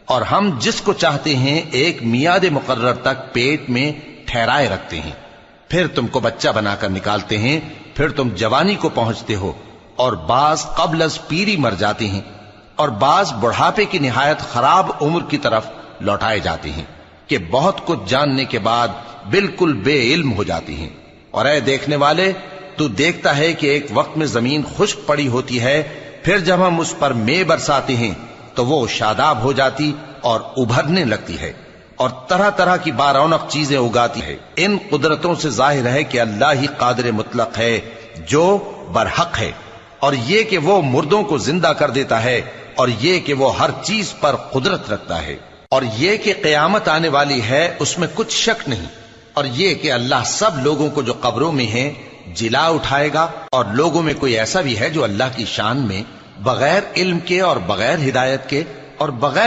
اور ہم جس کو چاہتے ہیں ایک میعاد مقرر تک پیٹ میں ٹھہرائے رکھتے ہیں، پھر تم کو بچہ بنا کر نکالتے ہیں، پھر تم جوانی کو پہنچتے ہو، اور بعض قبل از پیری مر جاتے ہیں، اور بعض بڑھاپے کی نہایت خراب عمر کی طرف لوٹائے جاتے ہیں کہ بہت کچھ جاننے کے بعد بالکل بے علم ہو جاتی ہیں۔ اور اے دیکھنے والے، تو دیکھتا ہے کہ ایک وقت میں زمین خشک پڑی ہوتی ہے، پھر جب ہم اس پر مے برساتے ہیں تو وہ شاداب ہو جاتی اور ابھرنے لگتی ہے اور طرح طرح کی بارونق چیزیں اگاتی ہے۔ ان قدرتوں سے ظاہر ہے کہ اللہ ہی قادر مطلق ہے جو برحق ہے، اور یہ کہ وہ مردوں کو زندہ کر دیتا ہے، اور یہ کہ وہ ہر چیز پر قدرت رکھتا ہے، اور یہ کہ قیامت آنے والی ہے اس میں کچھ شک نہیں، اور یہ کہ اللہ سب لوگوں کو جو قبروں میں ہیں جلا اٹھائے گا، اور لوگوں میں کوئی ایسا بھی ہے جو اللہ کی شان میں بغیر علم کے اور بغیر ہدایت کے اور بغیر